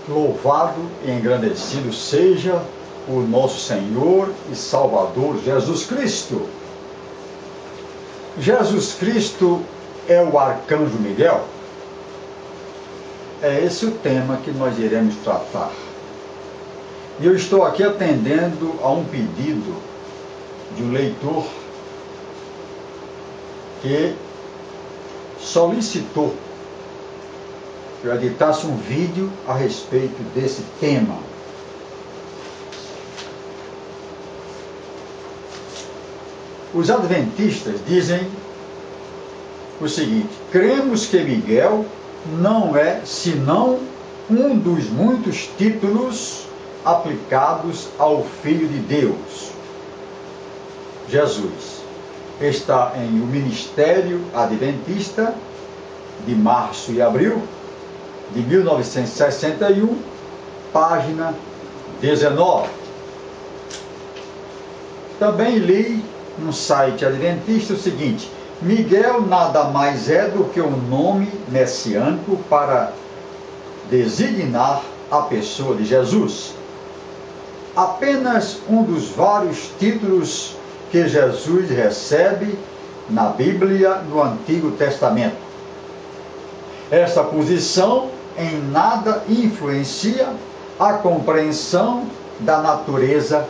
Louvado e engrandecido seja o nosso Senhor e Salvador Jesus Cristo. Jesus Cristo é o arcanjo Miguel? É esse o tema que nós iremos tratar. E eu estou aqui atendendo a um pedido de um leitor que solicitou que eu editasse um vídeo a respeito desse tema. Os adventistas dizem o seguinte: cremos que Miguel não é senão um dos muitos títulos aplicados ao Filho de Deus. Jesus está em O Ministério Adventista de março e abril de 1961, página 19. Também li no site adventista o seguinte: Miguel nada mais é do que um nome messiânico para designar a pessoa de Jesus. Apenas um dos vários títulos que Jesus recebe na Bíblia no Antigo Testamento. Esta posição em nada influencia a compreensão da natureza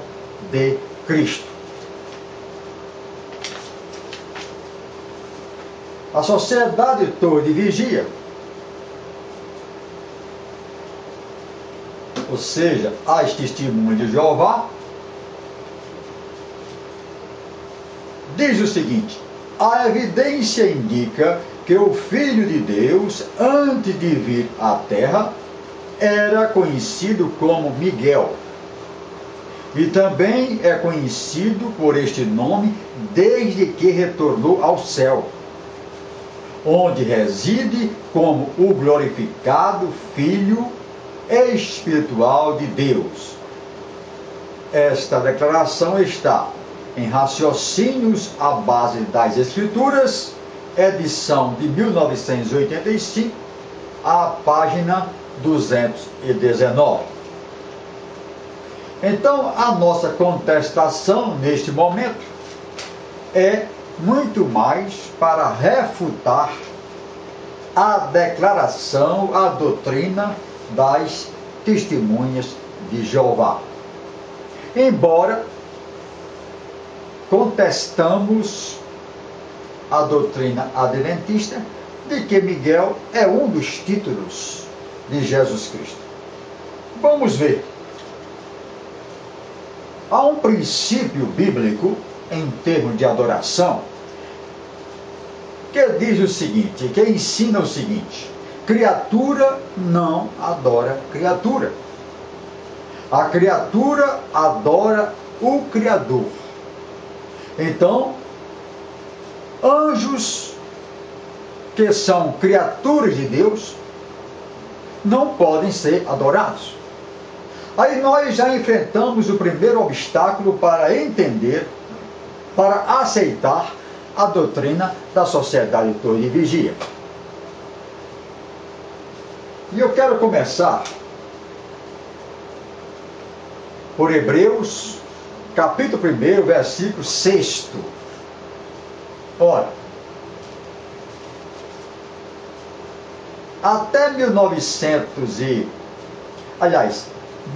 de Cristo. A Sociedade Torre de Vigia, ou seja, as Testemunhas de Jeová, diz o seguinte: a evidência indica que o Filho de Deus, antes de vir à Terra, era conhecido como Miguel. E também é conhecido por este nome desde que retornou ao céu, onde reside como o glorificado Filho espiritual de Deus. Esta declaração está em Raciocínios à Base das Escrituras, edição de 1985, a página 219. Então, a nossa contestação neste momento é muito mais para refutar a declaração, a doutrina das Testemunhas de Jeová. Embora contestamos a doutrina adventista de que Miguel é um dos títulos de Jesus Cristo. Vamos ver. Há um princípio bíblico em termos de adoração que diz o seguinte, que ensina o seguinte: criatura não adora criatura. A criatura adora o Criador. Então, anjos que são criaturas de Deus não podem ser adorados. Aí nós já enfrentamos o primeiro obstáculo para entender, para aceitar a doutrina da Sociedade Torre de Vigia. E eu quero começar por Hebreus, capítulo 1, versículo 6. Ora, até de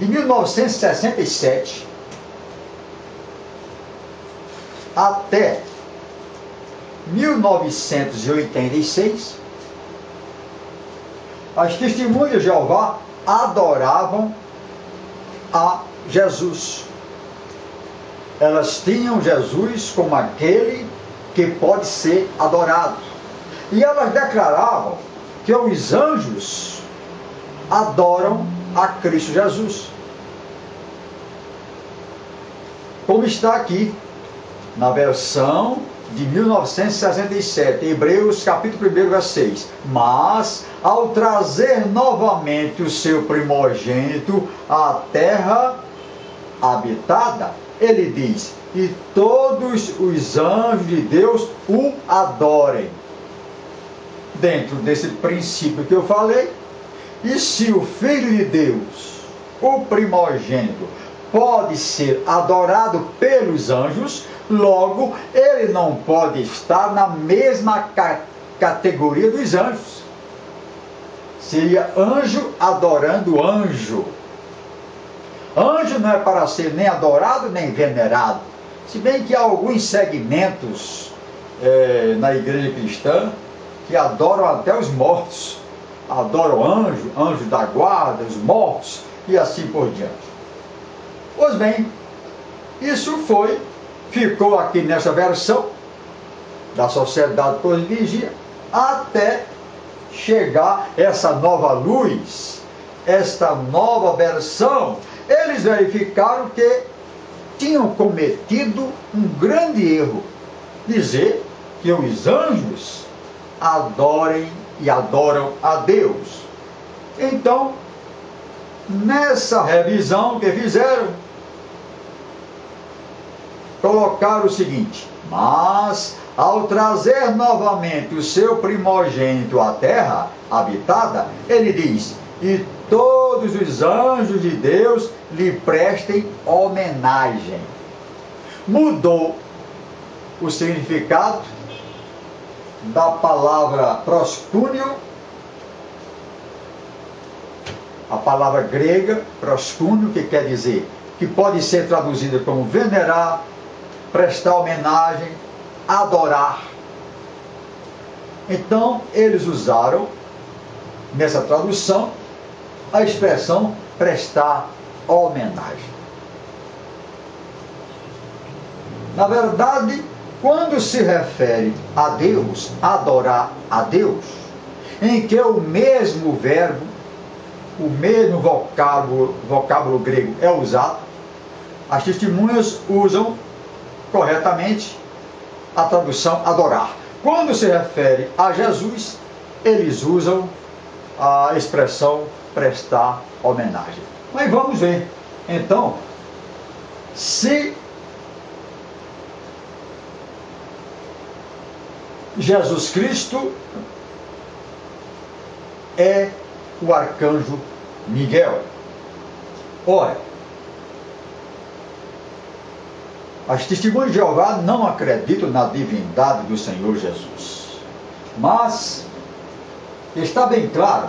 1967 até 1986, as Testemunhas de Jeová adoravam a Jesus. Elas tinham Jesus como aquele que pode ser adorado. E elas declaravam que os anjos adoram a Cristo Jesus. Como está aqui na versão de 1967, Hebreus capítulo 1, versículo 6. Mas, ao trazer novamente o seu primogênito à terra habitada, ele diz: e todos os anjos de Deus o adorem. Dentro desse princípio que eu falei, E se o Filho de Deus, o primogênito, pode ser adorado pelos anjos, logo ele não pode estar na mesma categoria dos anjos. Seria anjo adorando anjo. Anjo não é para ser nem adorado nem venerado. Se bem que há alguns segmentos na igreja cristã que adoram até os mortos. Adoram anjo, anjo da guarda, os mortos e assim por diante. Pois bem, isso ficou aqui nessa versão da Sociedade Torre de Vigia, até chegar essa nova luz, esta nova versão. Eles verificaram que tinham cometido um grande erro, dizer que os anjos adorem e adoram a Deus. Então, nessa revisão que fizeram, colocaram o seguinte: mas ao trazer novamente o seu primogênito à terra habitada, ele diz: e todos os anjos de Deus lhe prestem homenagem. Mudou o significado da palavra proskúnio, a palavra grega proskúnio, que quer dizer, que pode ser traduzida como venerar, prestar homenagem, adorar. Então, eles usaram, nessa tradução, a expressão prestar homenagem. Na verdade, quando se refere a Deus, adorar a Deus, em que o mesmo verbo, o mesmo vocábulo grego é usado, as testemunhas usam corretamente a tradução adorar. Quando se refere a Jesus, eles usam a expressão prestar homenagem. Mas vamos ver, então, se Jesus Cristo é o arcanjo Miguel. Ora, as testemunhas de Jeová não acreditam na divindade do Senhor Jesus. Mas está bem claro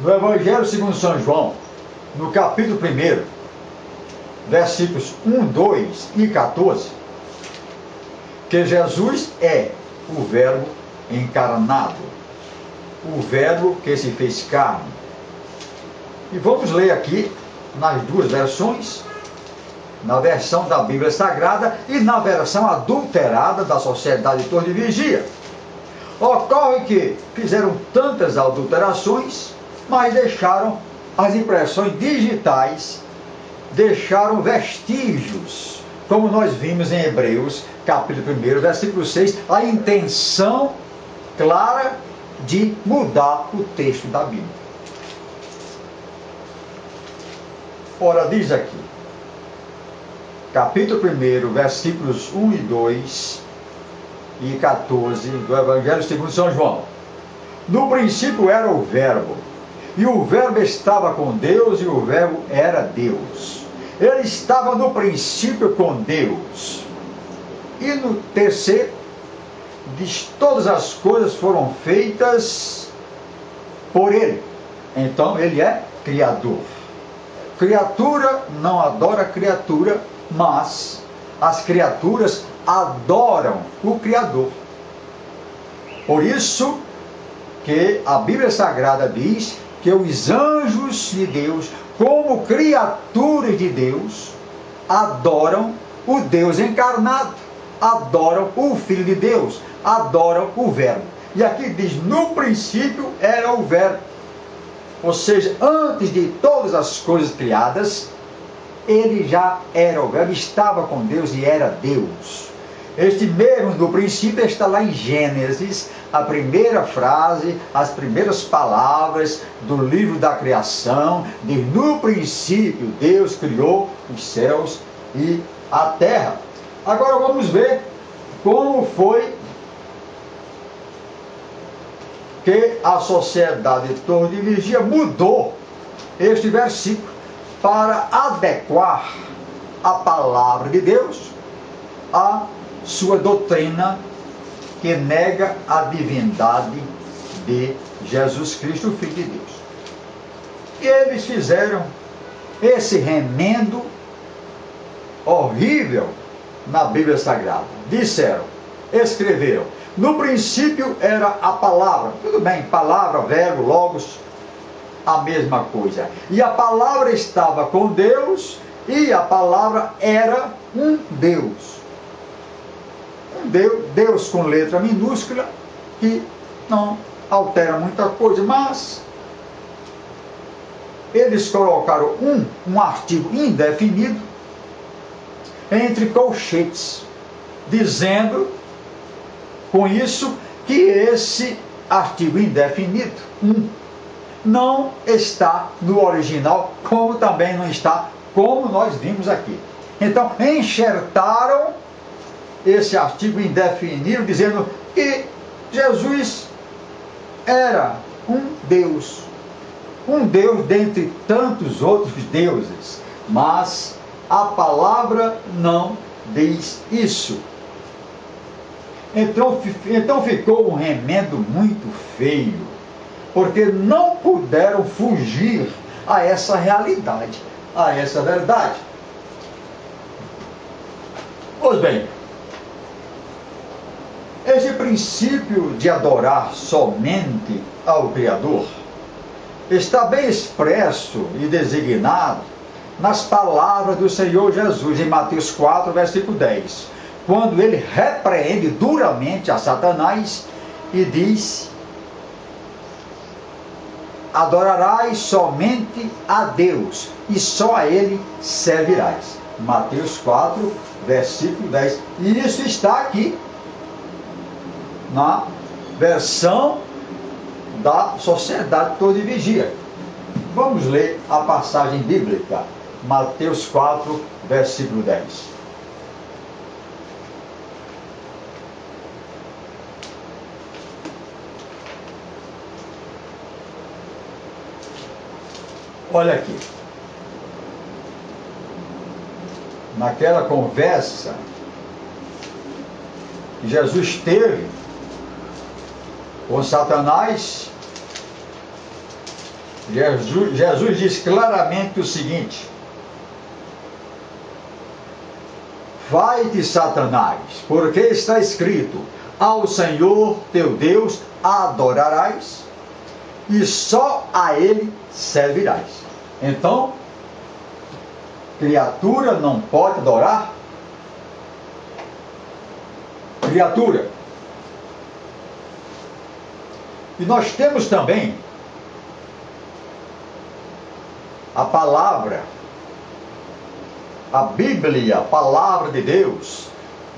no Evangelho segundo São João, no capítulo 1, versículos 1, 2 e 14, que Jesus é o Verbo encarnado, o Verbo que se fez carne. E vamos ler aqui nas duas versões, na versão da Bíblia Sagrada e na versão adulterada da Sociedade Torre de Vigia. Ocorre que fizeram tantas adulterações, mas deixaram as impressões digitais, deixaram vestígios, como nós vimos em Hebreus, capítulo 1, versículo 6, a intenção clara de mudar o texto da Bíblia. Ora, diz aqui, capítulo 1, versículos 1 e 2 e 14 do Evangelho segundo São João. No princípio era o Verbo, e o Verbo estava com Deus, e o Verbo era Deus. Ele estava no princípio com Deus. E no terceiro, diz: todas as coisas foram feitas por Ele. Então Ele é Criador. Criatura não adora criatura, mas as criaturas adoram o Criador. Por isso que a Bíblia Sagrada diz que os anjos de Deus, como criaturas de Deus, adoram o Deus encarnado, adoram o Filho de Deus, adoram o Verbo. E aqui diz: no princípio era o Verbo. Ou seja, antes de todas as coisas criadas, ele já era o Verbo, estava com Deus e era Deus. Este mesmo do princípio está lá em Gênesis, a primeira frase, as primeiras palavras do livro da criação, de no princípio Deus criou os céus e a terra. Agora vamos ver como foi que a sociedade de Torre de Vigia mudou este versículo para adequar a palavra de Deus à sua doutrina que nega a divindade de Jesus Cristo, o Filho de Deus. E eles fizeram esse remendo horrível na Bíblia Sagrada. Escreveram, no princípio era a palavra. Tudo bem, palavra, verbo, logos, a mesma coisa. E a palavra estava com Deus, e a palavra era um Deus. Um Deus com letra minúscula, que não altera muita coisa, mas eles colocaram um artigo indefinido entre colchetes, dizendo com isso que esse artigo indefinido, não está no original, como também não está, como nós vimos aqui. Então, enxertaram esse artigo indefinido, dizendo que Jesus era um Deus dentre tantos outros deuses, mas a palavra não diz isso. Então ficou um remendo muito feio, porque não puderam fugir a essa realidade, a essa verdade. Pois bem, esse princípio de adorar somente ao Criador está bem expresso e designado nas palavras do Senhor Jesus em Mateus 4, versículo 10, quando ele repreende duramente a Satanás e diz: adorarás somente a Deus e só a Ele servirás. Mateus 4, versículo 10. E isso está aqui na versão da Sociedade Torre de Vigia. Vamos ler a passagem bíblica. Mateus 4, versículo 10. Olha aqui. Naquela conversa que Jesus teve com Satanás, Jesus diz claramente o seguinte: vai-te, Satanás, porque está escrito: ao Senhor teu Deus adorarás e só a Ele servirás. Então, criatura não pode adorar criatura. E nós temos também a palavra, a Bíblia, a palavra de Deus,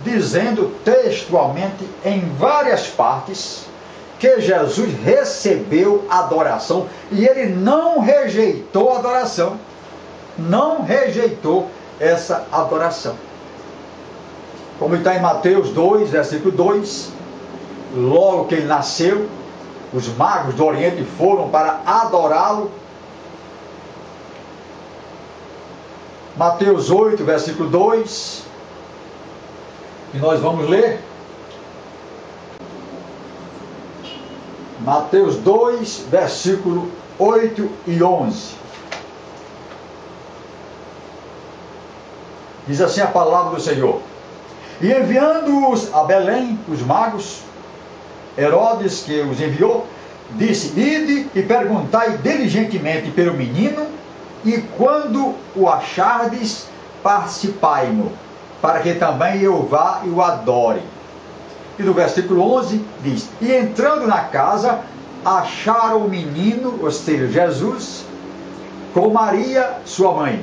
dizendo textualmente em várias partes que Jesus recebeu adoração e ele não rejeitou a adoração, não rejeitou essa adoração. Como está em Mateus 2, versículo 2, logo que ele nasceu, os magos do Oriente foram para adorá-lo. Mateus 8, versículo 2, que nós vamos ler. Mateus 2, versículo 8 e 11. Diz assim a palavra do Senhor: e enviando-os a Belém, os magos, Herodes, que os enviou, disse: ide e perguntai diligentemente pelo menino, e quando o achardes, participai-no, para que também eu vá e o adore. E no versículo 11 diz: e entrando na casa, acharam o menino, ou seja, Jesus, com Maria, sua mãe,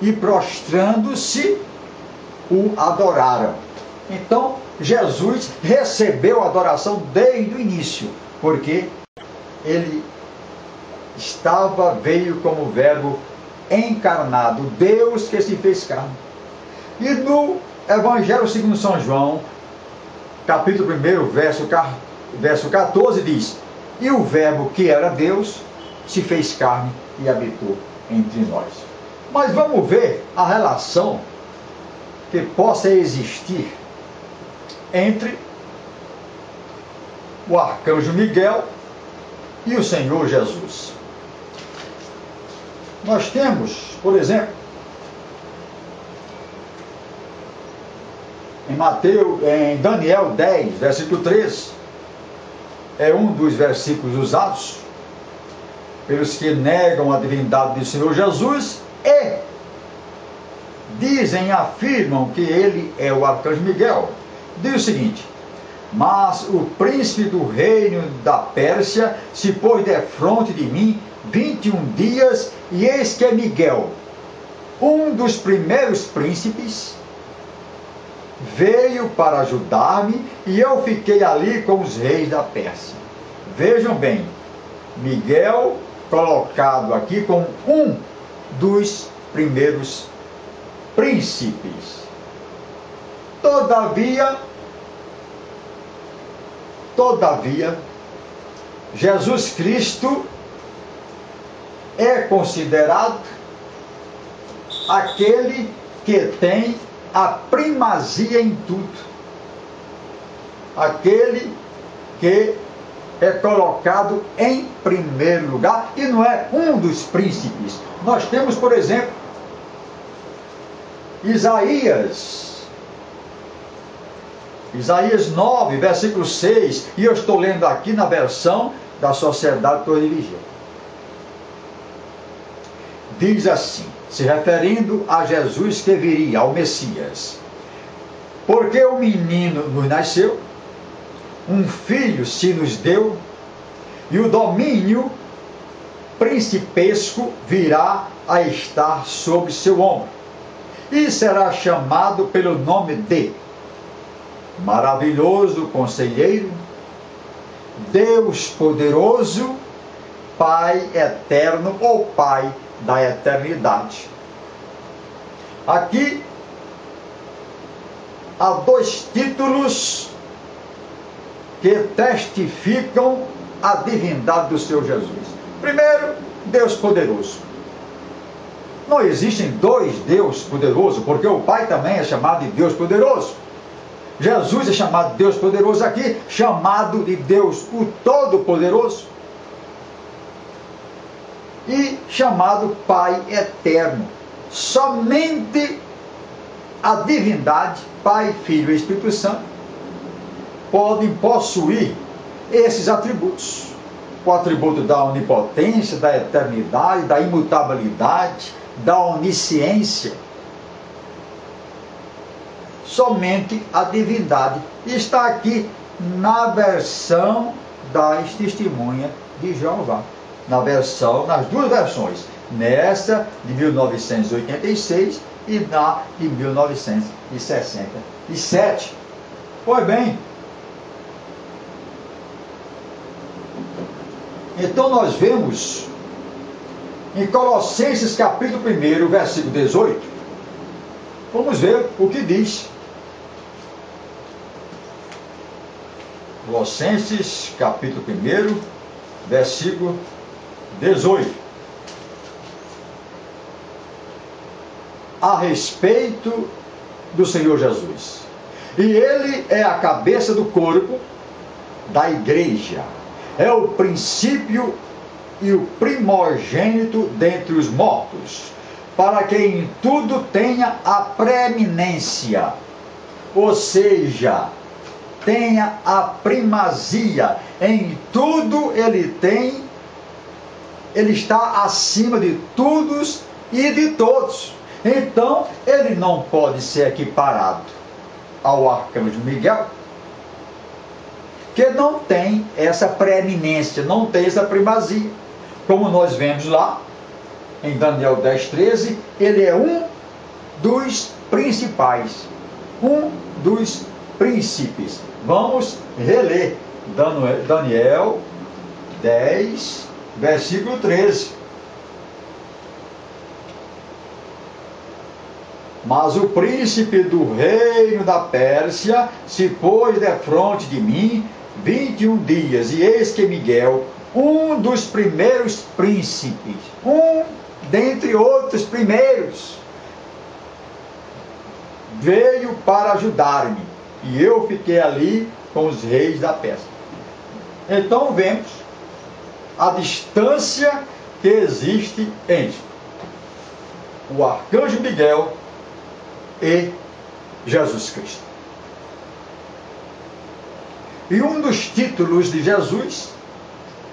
e prostrando-se, o adoraram. Então, Jesus recebeu a adoração desde o início, porque ele veio como verbo encarnado, Deus que se fez carne. E no Evangelho segundo São João, capítulo 1, verso 14, diz: E o Verbo, que era Deus, se fez carne e habitou entre nós. Mas vamos ver a relação que possa existir entre o arcanjo Miguel e o Senhor Jesus. Nós temos, por exemplo, em Daniel 10, versículo 13, é um dos versículos usados pelos que negam a divindade do Senhor Jesus e dizem, afirmam que ele é o arcanjo Miguel. Diz o seguinte: mas o príncipe do reino da Pérsia se pôs defronte de mim 21 dias, e eis que é Miguel, um dos primeiros príncipes, veio para ajudar-me, e eu fiquei ali com os reis da Pérsia. Vejam bem, Miguel colocado aqui como um dos primeiros príncipes. Todavia, Jesus Cristo é considerado aquele que tem a primazia em tudo. Aquele que é colocado em primeiro lugar e não é um dos príncipes. Nós temos, por exemplo, Isaías 9, versículo 6, e eu estou lendo aqui na versão da Sociedade Torre de Vigia. Diz assim, se referindo a Jesus que viria, ao Messias: porque o menino nos nasceu, um filho se nos deu, e o domínio principesco virá a estar sobre seu ombro, e será chamado pelo nome de Maravilhoso Conselheiro, Deus Poderoso, Pai Eterno, ou Pai da Eternidade. Aqui há dois títulos que testificam a divindade do Senhor Jesus. Primeiro, Deus Poderoso. Não existem dois Deus poderosos, porque o Pai também é chamado de Deus Poderoso. Jesus é chamado de Deus Poderoso aqui, chamado de Deus o Todo-Poderoso, e chamado Pai Eterno. Somente a divindade, Pai, Filho e Espírito Santo, podem possuir esses atributos. O atributo da onipotência, da eternidade, da imutabilidade, da onisciência. Somente a divindade está aqui na versão das Testemunhas de Jeová. Nas duas versões, nessa de 1986 e na de 1967. Pois bem, então nós vemos em Colossenses capítulo 1, versículo 18, vamos ver o que diz. Colossenses capítulo 1, versículo 18. A respeito do Senhor Jesus. E Ele é a cabeça do corpo da igreja. É o princípio e o primogênito dentre os mortos, para que em tudo tenha a preeminência, ou seja, tenha a primazia. Em tudo ele está acima de todos e de todos. Então ele não pode ser equiparado ao arcanjo Miguel, que não tem essa preeminência, não tem essa primazia. Como nós vemos lá em Daniel 10:13, ele é um dos principais, um dos príncipes. Vamos reler Daniel 10, versículo 13. Mas o príncipe do reino da Pérsia se pôs defronte de mim 21 dias, e eis que Miguel, um dos primeiros príncipes, um dentre outros primeiros, veio para ajudar-me, e eu fiquei ali com os reis da Pérsia. Então vemos a distância que existe entre o arcanjo Miguel e Jesus Cristo. E um dos títulos de Jesus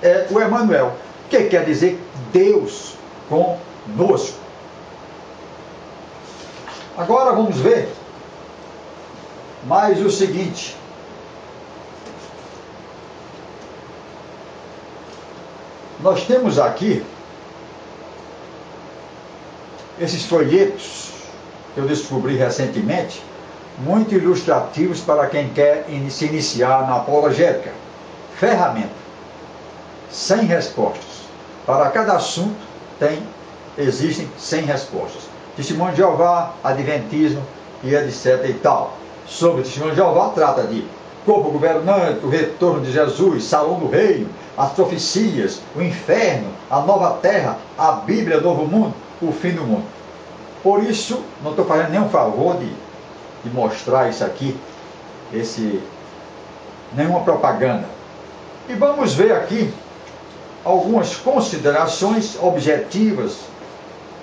é o Emanuel, que quer dizer Deus conosco. Agora vamos ver mais o seguinte. Nós temos aqui esses folhetos que eu descobri recentemente, muito ilustrativos para quem quer se iniciar na apologética. Ferramenta. 100 respostas. Para cada assunto existem 100 respostas. Testemunho de Jeová, Adventismo e etc. e tal. Sobre o Testemunho de Jeová trata de corpo governante, o retorno de Jesus, salão do reino, as profecias, o inferno, a nova terra, a Bíblia, o novo mundo, o fim do mundo. Por isso, não estou fazendo nenhum favor de mostrar isso aqui, nenhuma propaganda. E vamos ver aqui algumas considerações objetivas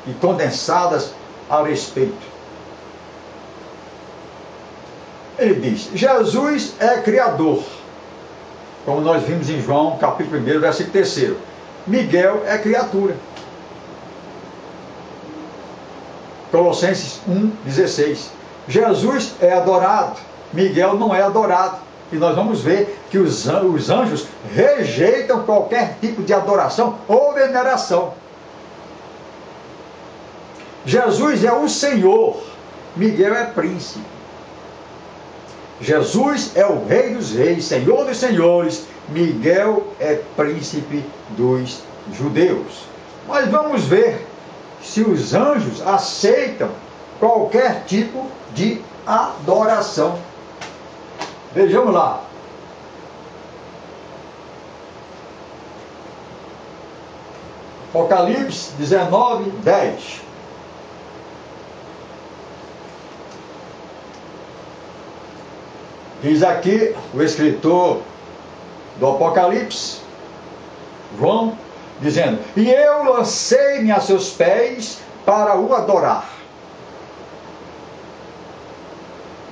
e condensadas a respeito. Ele diz: Jesus é Criador, como nós vimos em João capítulo 1, versículo 3. Miguel é criatura. Colossenses 1,16. Jesus é adorado, Miguel não é adorado. E nós vamos ver que os anjos rejeitam qualquer tipo de adoração ou veneração. Jesus é o Senhor, Miguel é príncipe. Jesus é o Rei dos Reis, Senhor dos Senhores, Miguel é príncipe dos judeus. Mas vamos ver se os anjos aceitam qualquer tipo de adoração. Vejamos lá. Apocalipse 19, 10. Diz aqui o escritor do Apocalipse, João, dizendo: e eu lancei-me a seus pés para o adorar.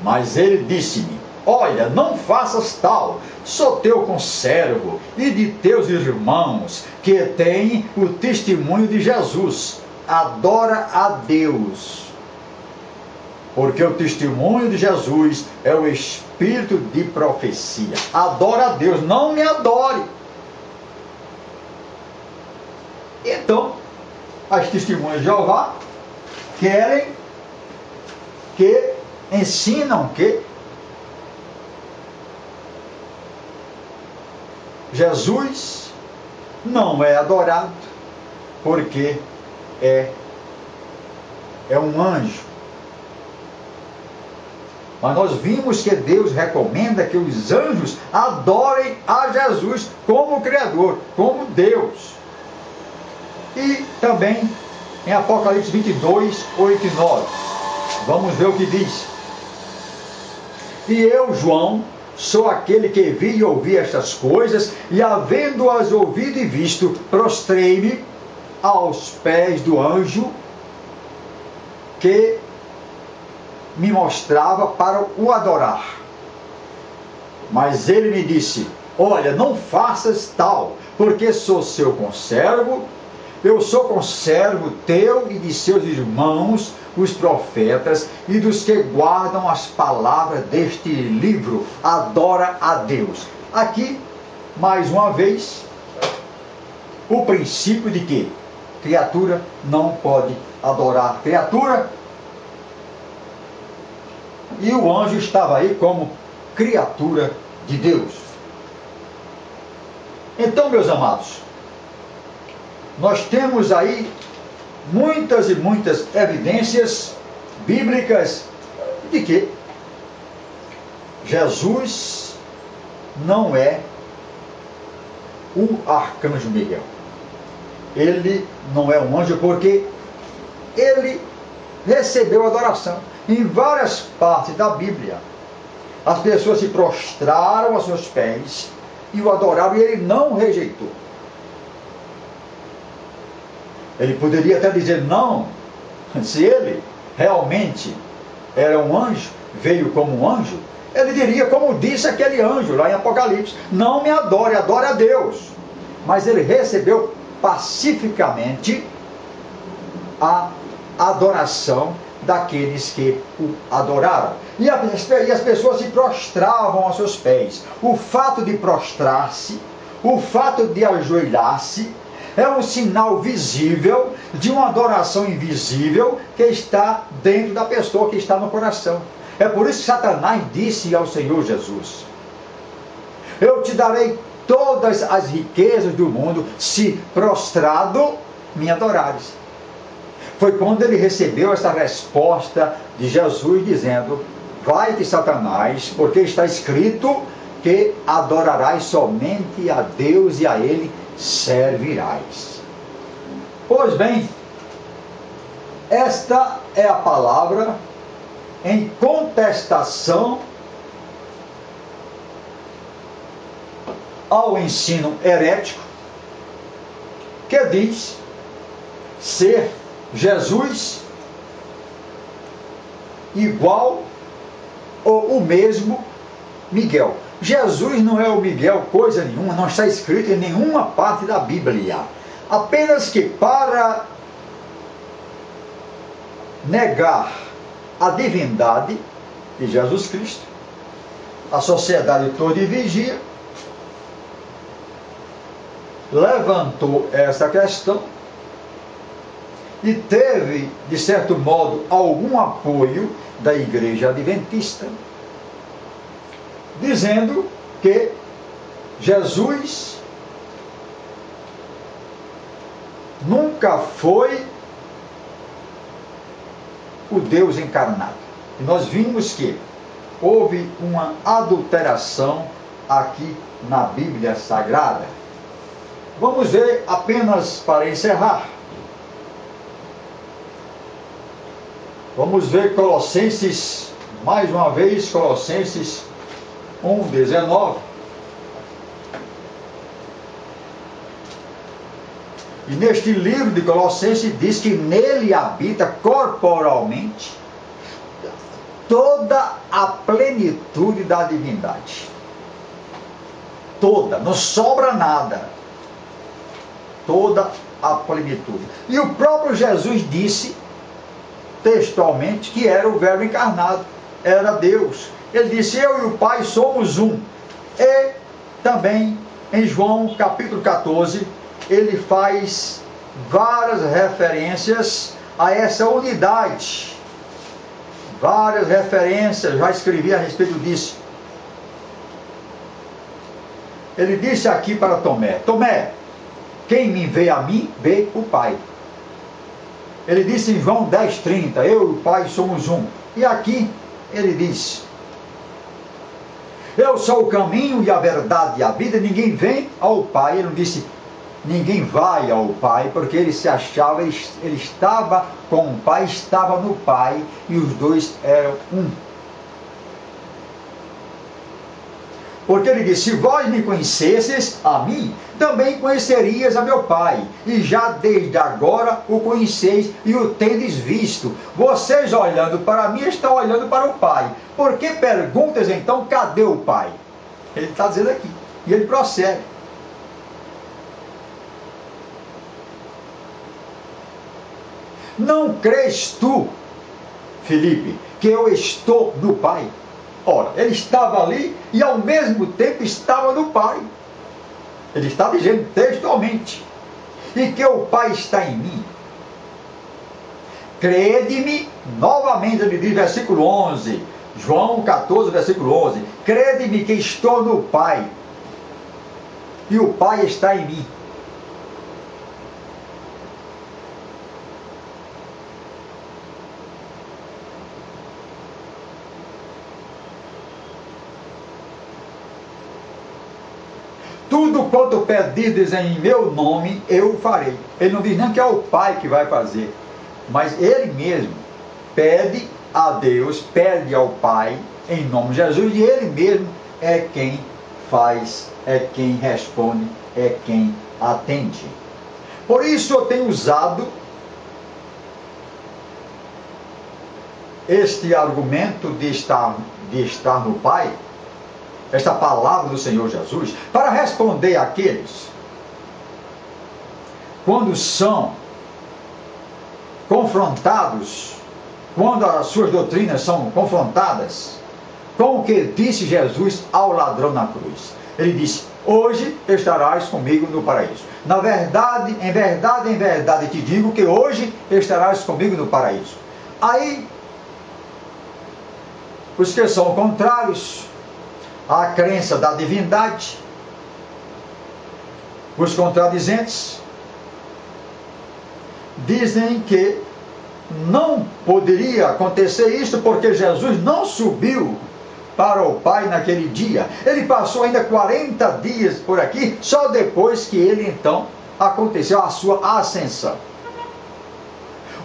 Mas ele disse-me: olha, não faças tal, sou teu conservo e de teus irmãos que têm o testemunho de Jesus. Adora a Deus, porque o testemunho de Jesus é o espírito de profecia. Adora a Deus, não me adore. Então, as testemunhas de Jeová ensinam que Jesus não é adorado porque é um anjo. Mas nós vimos que Deus recomenda que os anjos adorem a Jesus como Criador, como Deus. E também em Apocalipse 22, 8 e 9. Vamos ver o que diz. E eu, João, sou aquele que vi e ouvi estas coisas, e havendo-as ouvido e visto, prostrei-me aos pés do anjo que me mostrava para o adorar. Mas ele me disse: olha, não faças tal, porque sou seu conservo, eu sou conservo teu e de seus irmãos, os profetas, e dos que guardam as palavras deste livro. Adora a Deus. Aqui, mais uma vez, o princípio de que criatura não pode adorar criatura. E o anjo estava aí como criatura de Deus. Então, meus amados, nós temos aí muitas e muitas evidências bíblicas de que Jesus não é o arcanjo Miguel. Ele não é um anjo porque ele recebeu adoração. Em várias partes da Bíblia, as pessoas se prostraram aos seus pés e o adoraram, e ele não rejeitou. Ele poderia até dizer não, se ele realmente era um anjo, veio como um anjo, ele diria como disse aquele anjo lá em Apocalipse: não me adore, adore a Deus. Mas ele recebeu pacificamente a adoração daqueles que o adoraram. E as pessoas se prostravam aos seus pés. O fato de prostrar-se, o fato de ajoelhar-se, é um sinal visível de uma adoração invisível que está dentro da pessoa, que está no coração. É por isso que Satanás disse ao Senhor Jesus: eu te darei todas as riquezas do mundo, se prostrado me adorares. Foi quando ele recebeu essa resposta de Jesus dizendo: vai-te, Satanás, porque está escrito que adorarás somente a Deus e a Ele servirás. Pois bem, esta é a palavra em contestação ao ensino herético que diz ser Jesus igual ou o mesmo Miguel. Jesus não é o Miguel coisa nenhuma, não está escrito em nenhuma parte da Bíblia. Apenas que para negar a divindade de Jesus Cristo, a sociedade toda de vigia levantou essa questão e teve, de certo modo, algum apoio da Igreja Adventista, dizendo que Jesus nunca foi o Deus encarnado. E nós vimos que houve uma adulteração aqui na Bíblia Sagrada. Vamos ver apenas para encerrar. Vamos ver Colossenses, mais uma vez, Colossenses 1:19. E neste livro de Colossenses diz que nele habita corporalmente toda a plenitude da divindade. Toda, não sobra nada. Toda a plenitude. E o próprio Jesus disse textualmente que era o Verbo encarnado, era Deus. Ele disse: eu e o Pai somos um. E também em João capítulo 14 ele faz várias referências a essa unidade. Várias referências, já escrevi a respeito disso. Ele disse aqui para Tomé: Tomé, quem me vê a mim, vê o Pai. Ele disse em João 10:30, eu e o Pai somos um. E aqui ele diz: eu sou o caminho e a verdade e a vida, ninguém vem ao Pai. Ele não disse ninguém vai ao Pai, porque ele se achava, ele estava com o Pai, estava no Pai, e os dois eram um. Porque ele disse: se vós me conhecesses a mim, também conhecerias a meu Pai, e já desde agora o conheceis e o tendes visto. Vocês olhando para mim estão olhando para o Pai. Por que perguntas então, cadê o Pai? Ele está dizendo aqui, e ele prossegue: não crês tu, Filipe, que eu estou no Pai? Ora, ele estava ali e ao mesmo tempo estava no Pai. Ele está dizendo textualmente: e que o Pai está em mim. Crede-me, novamente ele diz, versículo 11, João 14, versículo 11, crede-me que estou no Pai, e o Pai está em mim. tudo quanto pedides em meu nome, eu farei. Ele não diz nem que é o Pai que vai fazer, mas ele mesmo pede a Deus, pede ao Pai, em nome de Jesus, e ele mesmo é quem faz, é quem responde, é quem atende. Por isso eu tenho usado este argumento de estar no Pai, esta palavra do Senhor Jesus, para responder àqueles quando são confrontados, quando as suas doutrinas são confrontadas com o que disse Jesus ao ladrão na cruz. Ele disse: hoje estarás comigo no paraíso. Na verdade, em verdade, em verdade te digo que hoje estarás comigo no paraíso. Aí, os que são contrários à crença da divindade, os contradizentes, dizem que não poderia acontecer isso porque Jesus não subiu para o Pai naquele dia. Ele passou ainda 40 dias por aqui, só depois que ele então aconteceu a sua ascensão.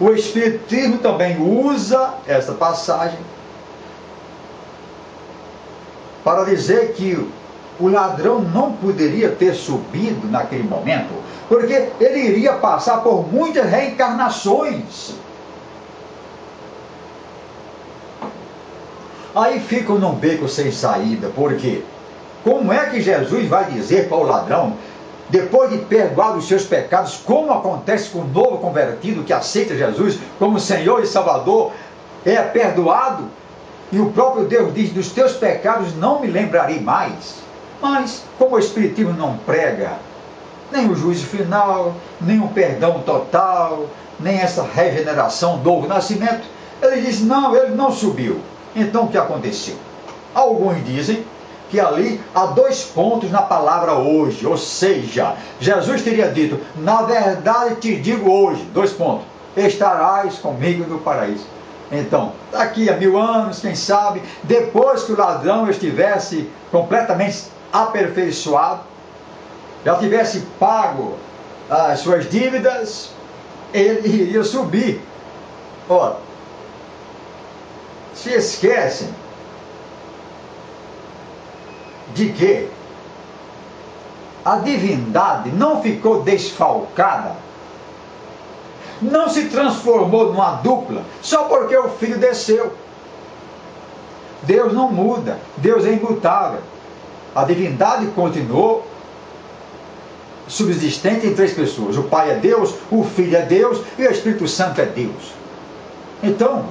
O Espiritismo também usa essa passagem para dizer que o ladrão não poderia ter subido naquele momento, porque ele iria passar por muitas reencarnações. Aí ficam num beco sem saída, porque como é que Jesus vai dizer para o ladrão, depois de perdoar os seus pecados, como acontece com o novo convertido que aceita Jesus como Senhor e Salvador, é perdoado? E o próprio Deus diz: dos teus pecados não me lembrarei mais. Mas, como o Espiritismo não prega nem o juízo final, nem o perdão total, nem essa regeneração, novo nascimento, ele diz: não, ele não subiu. Então o que aconteceu? Alguns dizem que ali há 2 pontos na palavra hoje, ou seja, Jesus teria dito: na verdade te digo hoje, 2 pontos, estarás comigo no paraíso. Então, daqui a 1000 anos, quem sabe, depois que o ladrão estivesse completamente aperfeiçoado, já tivesse pago as suas dívidas, ele iria subir. Ora, se esquecem de que a divindade não ficou desfalcada, não se transformou numa dupla só porque o Filho desceu. Deus não muda, Deus é imutável. A divindade continuou subsistente em 3 pessoas. O Pai é Deus, o Filho é Deus e o Espírito Santo é Deus. Então,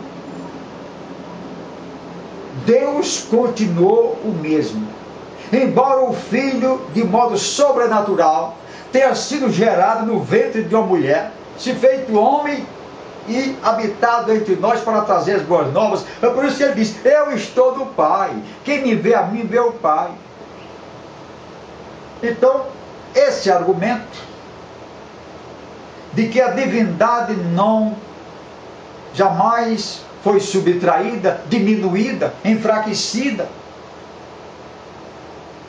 Deus continuou o mesmo. Embora o Filho, de modo sobrenatural, tenha sido gerado no ventre de uma mulher, se feito homem e habitado entre nós para trazer as boas novas. É por isso que ele diz: eu estou no Pai. Quem me vê a mim, vê o Pai. Então, esse argumento de que a divindade não jamais foi subtraída, diminuída, enfraquecida,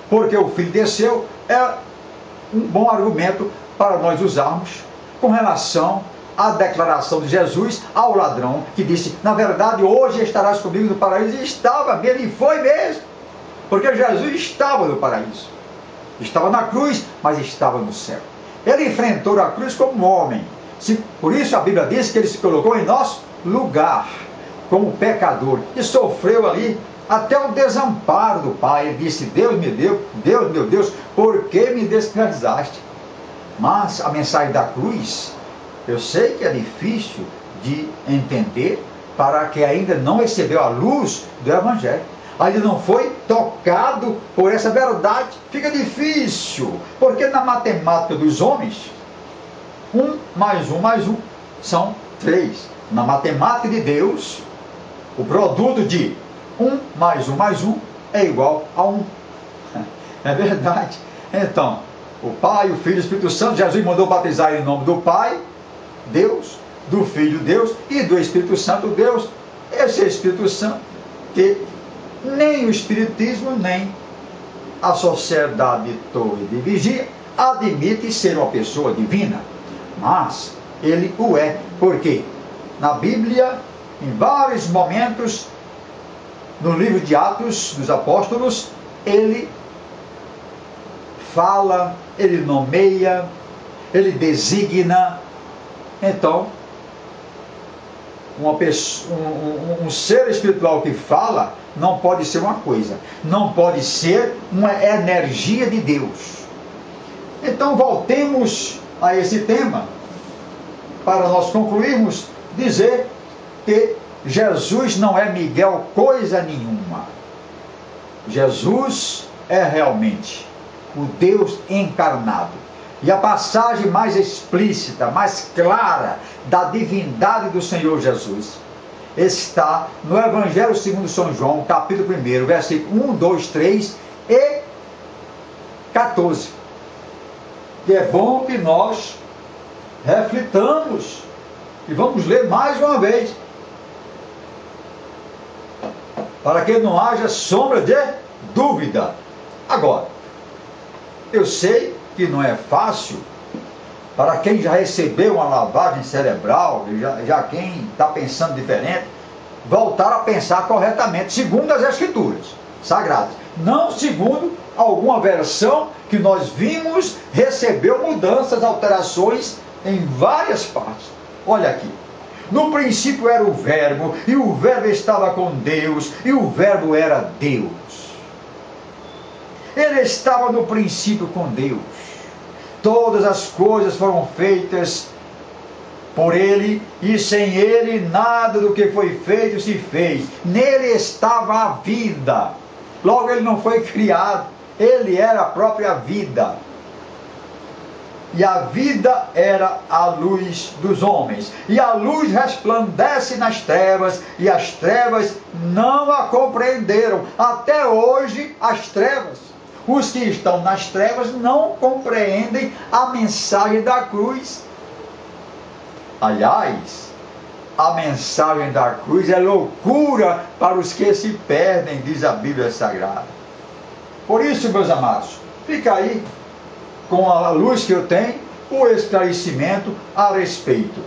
porque o Filho desceu, é um bom argumento para nós usarmos com relação à declaração de Jesus ao ladrão, que disse: na verdade hoje estarás comigo no paraíso. E estava mesmo, e foi mesmo, porque Jesus estava no paraíso, estava na cruz, mas estava no céu. Ele enfrentou a cruz como homem. Por isso a Bíblia diz que ele se colocou em nosso lugar, como pecador, e sofreu ali até o desamparo do Pai. Ele disse: Deus me deu, Deus, meu Deus, por que me desprezaste? Mas a mensagem da cruz, eu sei que é difícil de entender para quem ainda não recebeu a luz do Evangelho, ainda não foi tocado por essa verdade. Fica difícil, porque na matemática dos homens, 1 mais 1 mais 1 são 3. Na matemática de Deus, o produto de 1 mais 1 mais 1 é igual a 1. É verdade. Então, o Pai, o Filho e o Espírito Santo, Jesus mandou batizar em nome do Pai, Deus, do Filho, Deus, e do Espírito Santo, Deus. Esse Espírito Santo que nem o Espiritismo, nem a sociedade torre de vigia admite ser uma pessoa divina, mas ele o é. Por quê? Na Bíblia, em vários momentos, no livro de Atos dos Apóstolos, ele fala, ele nomeia, ele designa. Então, uma pessoa, um ser espiritual que fala não pode ser uma coisa, não pode ser uma energia de Deus. Então voltemos a esse tema para nós concluirmos, dizer que Jesus não é Miguel coisa nenhuma. Jesus é realmente o Deus encarnado. E a passagem mais explícita, mais clara da divindade do Senhor Jesus está no Evangelho segundo São João, capítulo 1, versículo 1, 2, 3 e 14. E é bom que nós reflitamos e vamos ler mais uma vez, para que não haja sombra de dúvida. Agora, eu sei que não é fácil para quem já recebeu uma lavagem cerebral, já quem está pensando diferente, voltar a pensar corretamente, segundo as Escrituras Sagradas. Não segundo alguma versão que nós vimos, recebeu mudanças, alterações em várias partes. Olha aqui. No princípio era o Verbo, e o Verbo estava com Deus, e o Verbo era Deus. Ele estava no princípio com Deus. Todas as coisas foram feitas por Ele, e sem Ele nada do que foi feito se fez. Nele estava a vida. Logo Ele não foi criado, Ele era a própria vida. E a vida era a luz dos homens. E a luz resplandece nas trevas, e as trevas não a compreenderam. Até hoje, as trevas. Os que estão nas trevas não compreendem a mensagem da cruz. Aliás, a mensagem da cruz é loucura para os que se perdem, diz a Bíblia Sagrada. Por isso, meus amados, fica aí com a luz que eu tenho, o esclarecimento a respeito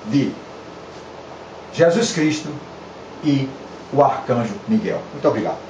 de Jesus Cristo e o arcanjo Miguel. Muito obrigado.